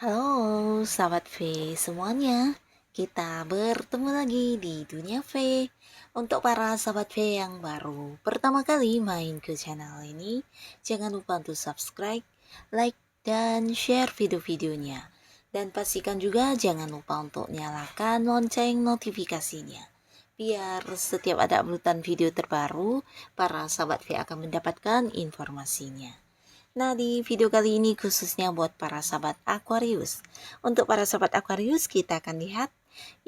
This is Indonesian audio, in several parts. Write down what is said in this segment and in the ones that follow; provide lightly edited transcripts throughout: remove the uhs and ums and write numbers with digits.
Halo, sahabat V semuanya. Kita bertemu lagi di Dunia V. Untuk para sahabat V yang baru pertama kali main ke channel ini, jangan lupa untuk subscribe, like, dan share video-videonya. Dan pastikan juga jangan lupa untuk nyalakan lonceng notifikasinya. Biar setiap ada uploadan video terbaru, para sahabat V akan mendapatkan informasinya. Nah, di video kali ini khususnya buat para sahabat Aquarius. Untuk para sahabat Aquarius, kita akan lihat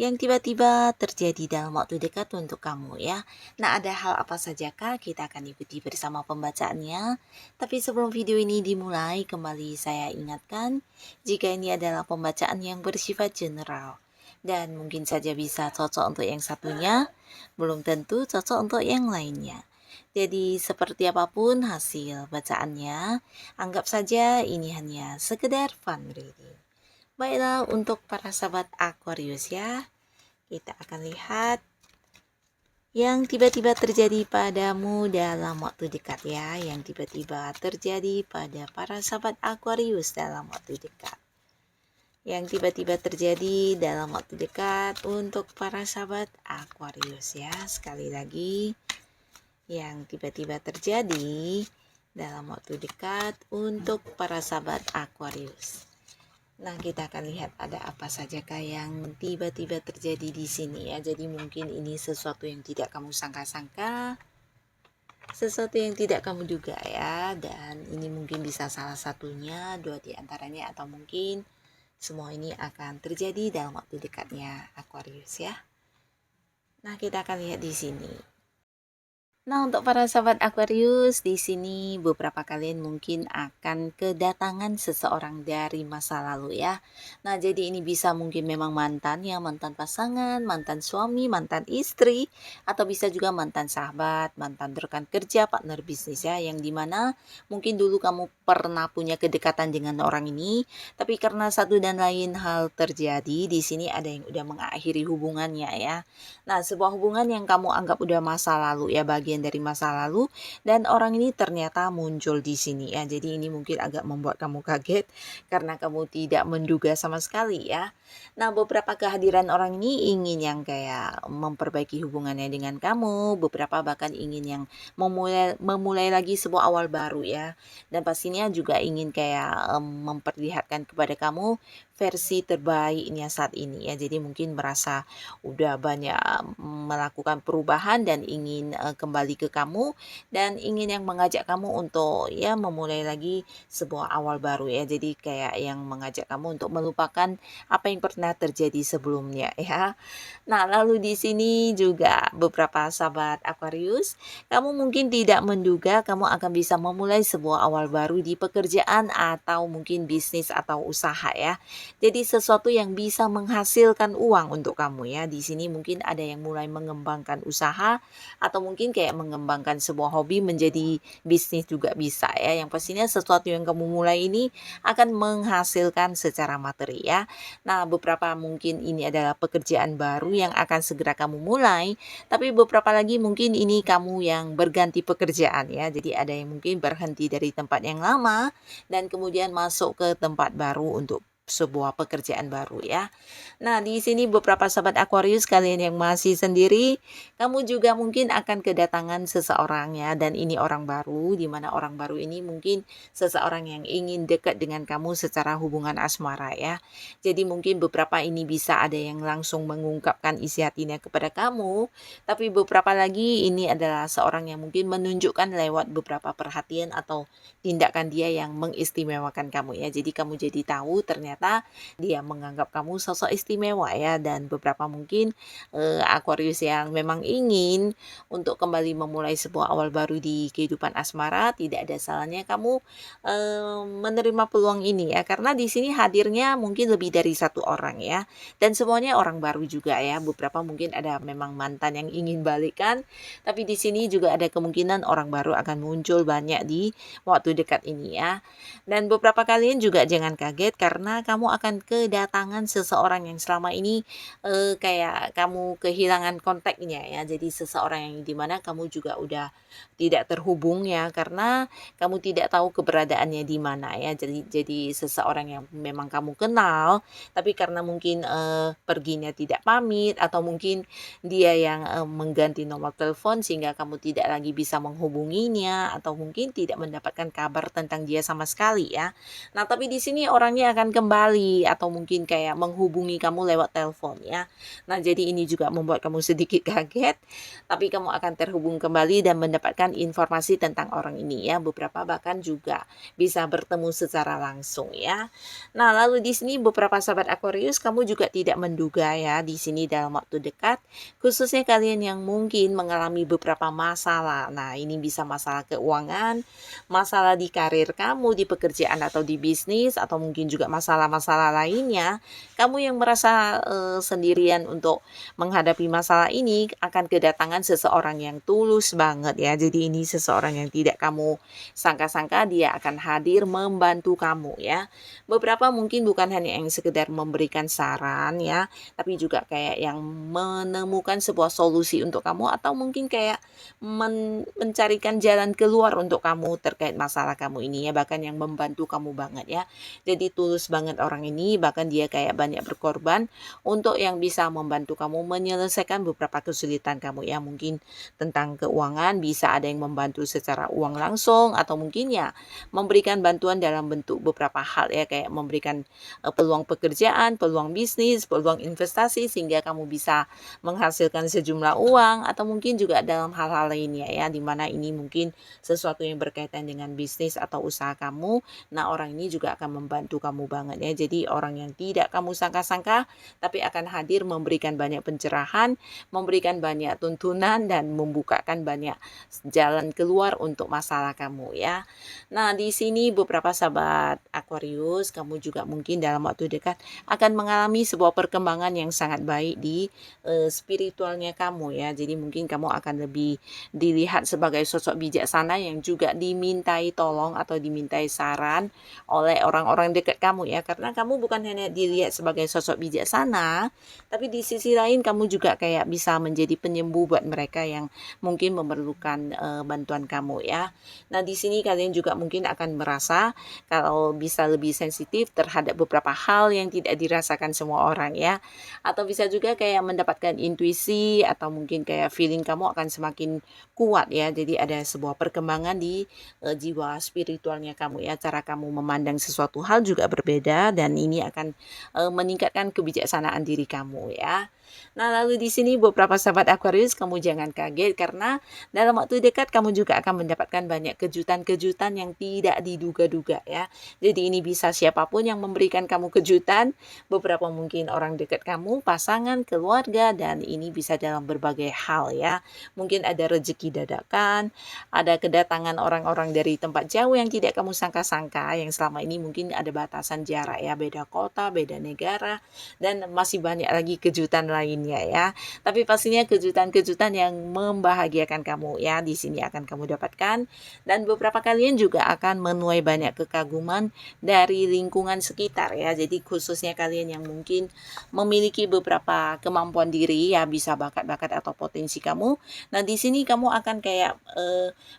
yang tiba-tiba terjadi dalam waktu dekat untuk kamu ya. Nah, ada hal apa sajakah? Kita akan ikuti bersama pembacaannya. Tapi sebelum video ini dimulai, kembali saya ingatkan, jika ini adalah pembacaan yang bersifat general. Dan mungkin saja bisa cocok untuk yang satunya, belum tentu cocok untuk yang lainnya. Jadi seperti apapun hasil bacaannya, anggap saja ini hanya sekedar fun reading. Baiklah, untuk para sahabat Aquarius ya, kita akan lihat yang tiba-tiba terjadi padamu dalam waktu dekat ya, yang tiba-tiba terjadi pada para sahabat Aquarius dalam waktu dekat. Yang tiba-tiba terjadi dalam waktu dekat untuk para sahabat Aquarius ya. Sekali lagi, yang tiba-tiba terjadi dalam waktu dekat untuk para sahabat Aquarius. Nah, kita akan lihat ada apa sajakah yang tiba-tiba terjadi di sini ya. Jadi mungkin ini sesuatu yang tidak kamu sangka-sangka, sesuatu yang tidak kamu duga ya. Dan ini mungkin bisa salah satunya, dua di antaranya, atau mungkin semua ini akan terjadi dalam waktu dekatnya Aquarius ya. Nah, kita akan lihat di sini. Nah, untuk para sahabat Aquarius, di sini beberapa kalian mungkin akan kedatangan seseorang dari masa lalu ya. Nah, jadi ini bisa mungkin memang mantan ya, mantan pasangan, mantan suami, mantan istri, atau bisa juga mantan sahabat, mantan rekan kerja, partner bisnis ya, yang dimana mungkin dulu kamu pernah punya kedekatan dengan orang ini, tapi karena satu dan lain hal terjadi, di sini ada yang udah mengakhiri hubungannya ya. Nah, sebuah hubungan yang kamu anggap udah masa lalu ya, bagian dari masa lalu, dan orang ini ternyata muncul di sini ya. Jadi ini mungkin agak membuat kamu kaget karena kamu tidak menduga sama sekali ya. Nah, beberapa kehadiran orang ini ingin yang kayak memperbaiki hubungannya dengan kamu, beberapa bahkan ingin yang memulai lagi sebuah awal baru ya. Dan pastinya juga ingin kayak memperlihatkan kepada kamu versi terbaiknya saat ini ya. Jadi mungkin merasa udah banyak melakukan perubahan dan ingin kembali ke kamu, dan ingin yang mengajak kamu untuk ya memulai lagi sebuah awal baru ya. Jadi kayak yang mengajak kamu untuk melupakan apa yang pernah terjadi sebelumnya ya. Nah, lalu di sini juga beberapa sahabat Aquarius, kamu mungkin tidak menduga kamu akan bisa memulai sebuah awal baru di pekerjaan atau mungkin bisnis atau usaha ya. Jadi sesuatu yang bisa menghasilkan uang untuk kamu ya. Di sini mungkin ada yang mulai mengembangkan usaha, atau mungkin kayak mengembangkan sebuah hobi menjadi bisnis juga bisa ya. Yang pastinya sesuatu yang kamu mulai ini akan menghasilkan secara materi ya. Nah, beberapa mungkin ini adalah pekerjaan baru yang akan segera kamu mulai, tapi beberapa lagi mungkin ini kamu yang berganti pekerjaan ya. Jadi ada yang mungkin berhenti dari tempat yang lama dan kemudian masuk ke tempat baru untuk sebuah pekerjaan baru ya. Nah, di sini beberapa sahabat Aquarius kalian yang masih sendiri, kamu juga mungkin akan kedatangan seseorang ya, dan ini orang baru, di mana orang baru ini mungkin seseorang yang ingin dekat dengan kamu secara hubungan asmara ya. Jadi mungkin beberapa ini bisa ada yang langsung mengungkapkan isi hatinya kepada kamu, tapi beberapa lagi ini adalah seorang yang mungkin menunjukkan lewat beberapa perhatian atau tindakan dia yang mengistimewakan kamu ya. Jadi kamu jadi tahu ternyata ternyata dia menganggap kamu sosok istimewa ya, dan beberapa mungkin Aquarius yang memang ingin untuk kembali memulai sebuah awal baru di kehidupan asmara, tidak ada salahnya kamu menerima peluang ini ya, karena di sini hadirnya mungkin lebih dari satu orang ya, dan semuanya orang baru juga ya. Beberapa mungkin ada memang mantan yang ingin balikan, tapi di sini juga ada kemungkinan orang baru akan muncul banyak di waktu dekat ini ya. Dan beberapa kalian juga jangan kaget karena kamu akan kedatangan seseorang yang selama ini kayak kamu kehilangan kontaknya ya. Jadi seseorang yang dimana kamu juga udah tidak terhubung ya, karena kamu tidak tahu keberadaannya di mana ya. Jadi seseorang yang memang kamu kenal, tapi karena mungkin perginya tidak pamit, atau mungkin dia yang mengganti nomor telepon sehingga kamu tidak lagi bisa menghubunginya, atau mungkin tidak mendapatkan kabar tentang dia sama sekali ya. Nah, tapi di sini orangnya akan kembali atau mungkin kayak menghubungi kamu lewat telepon ya. Nah, jadi ini juga membuat kamu sedikit kaget, tapi kamu akan terhubung kembali dan mendapatkan informasi tentang orang ini ya. Beberapa bahkan juga bisa bertemu secara langsung ya. Nah, lalu di sini beberapa sahabat Aquarius, kamu juga tidak menduga ya di sini dalam waktu dekat, khususnya kalian yang mungkin mengalami beberapa masalah. Nah, ini bisa masalah keuangan, masalah di karir kamu, di pekerjaan atau di bisnis, atau mungkin juga masalah-masalah lainnya. Kamu yang merasa sendirian untuk menghadapi masalah ini akan kedatangan seseorang yang tulus banget ya. Jadi ini seseorang yang tidak kamu sangka-sangka dia akan hadir membantu kamu ya. Beberapa mungkin bukan hanya yang sekedar memberikan saran ya, tapi juga kayak yang menemukan sebuah solusi untuk kamu, atau mungkin kayak mencarikan jalan keluar untuk kamu terkait masalah kamu ini ya, bahkan yang membantu kamu banget ya. Jadi tulus banget orang ini, bahkan dia kayak banyak berkorban untuk yang bisa membantu kamu menyelesaikan beberapa kesulitan kamu ya. Mungkin tentang keuangan bisa ada yang membantu secara uang langsung, atau mungkin ya memberikan bantuan dalam bentuk beberapa hal ya, kayak memberikan peluang pekerjaan, peluang bisnis, peluang investasi sehingga kamu bisa menghasilkan sejumlah uang, atau mungkin juga dalam hal-hal lainnya ya, dimana ini mungkin sesuatu yang berkaitan dengan bisnis atau usaha kamu. Nah, orang ini juga akan membantu kamu banget ya. Jadi orang yang tidak kamu sangka-sangka tapi akan hadir memberikan banyak pencerahan, memberikan banyak tuntunan, dan membukakan banyak jalan keluar untuk masalah kamu ya. Nah, di sini beberapa sahabat Aquarius, kamu juga mungkin dalam waktu dekat akan mengalami sebuah perkembangan yang sangat baik di spiritualnya kamu ya. Jadi mungkin kamu akan lebih dilihat sebagai sosok bijaksana yang juga dimintai tolong atau dimintai saran oleh orang-orang dekat kamu ya. Karena kamu bukan hanya dilihat sebagai sosok bijaksana, tapi di sisi lain kamu juga kayak bisa menjadi penyembuh buat mereka yang mungkin memerlukan bantuan kamu ya. Nah, di sini kalian juga mungkin akan merasa kalau bisa lebih sensitif terhadap beberapa hal yang tidak dirasakan semua orang ya. Atau bisa juga kayak mendapatkan intuisi, atau mungkin kayak feeling kamu akan semakin kuat ya. Jadi ada sebuah perkembangan di jiwa spiritualnya kamu ya. Cara kamu memandang sesuatu hal juga berbeda, dan ini akan meningkatkan kebijaksanaan diri kamu ya. Nah, lalu di sini beberapa sahabat Aquarius, kamu jangan kaget karena dalam waktu dekat kamu juga akan mendapatkan banyak kejutan-kejutan yang tidak diduga-duga ya. Jadi ini bisa siapapun yang memberikan kamu kejutan, beberapa mungkin orang dekat kamu, pasangan, keluarga, dan ini bisa dalam berbagai hal ya. Mungkin ada rezeki dadakan, ada kedatangan orang-orang dari tempat jauh yang tidak kamu sangka-sangka, yang selama ini mungkin ada batasan jarak ya, beda kota, beda negara, dan masih banyak lagi kejutan lainnya ya. Tapi pastinya kejutan-kejutan yang membahagiakan kamu ya di sini akan kamu dapatkan, dan beberapa kalian juga akan menuai banyak kekaguman dari lingkungan sekitar ya. Jadi khususnya kalian yang mungkin memiliki beberapa kemampuan diri ya, bisa bakat-bakat atau potensi kamu. Nah, di sini kamu akan kayak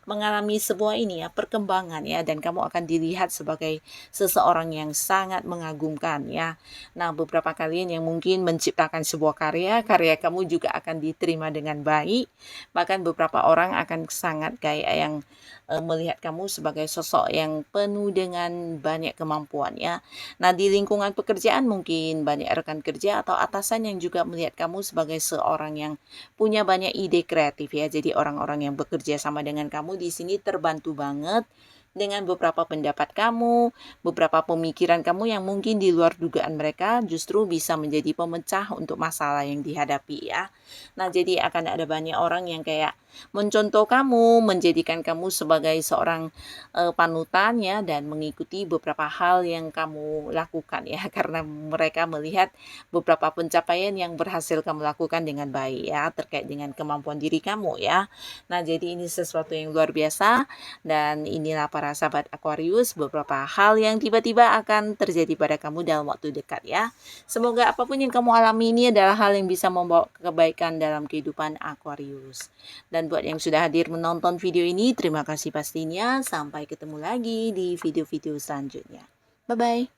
mengalami sebuah ini ya, perkembangan ya, dan kamu akan dilihat sebagai seseorang yang sangat mengagumkan ya. Nah, beberapa kalian yang mungkin menciptakan sebuah karya kamu juga akan diterima dengan baik. Bahkan beberapa orang akan sangat kayak yang melihat kamu sebagai sosok yang penuh dengan banyak kemampuan ya. Nah, di lingkungan pekerjaan mungkin banyak rekan kerja atau atasan yang juga melihat kamu sebagai seorang yang punya banyak ide kreatif ya. Jadi orang-orang yang bekerja sama dengan kamu di sini terbantu banget dengan beberapa pendapat kamu, beberapa pemikiran kamu yang mungkin di luar dugaan mereka justru bisa menjadi pemecah untuk masalah yang dihadapi ya. Nah, jadi akan ada banyak orang yang kayak mencontoh kamu, menjadikan kamu sebagai seorang panutan ya, dan mengikuti beberapa hal yang kamu lakukan ya, karena mereka melihat beberapa pencapaian yang berhasil kamu lakukan dengan baik ya, terkait dengan kemampuan diri kamu ya. Nah, jadi ini sesuatu yang luar biasa, dan inilah para sahabat Aquarius beberapa hal yang tiba-tiba akan terjadi pada kamu dalam waktu dekat ya. Semoga apapun yang kamu alami ini adalah hal yang bisa membawa kebaikan dalam kehidupan Aquarius. Dan buat yang sudah hadir menonton video ini, terima kasih pastinya. Sampai ketemu lagi di video-video selanjutnya. Bye-bye.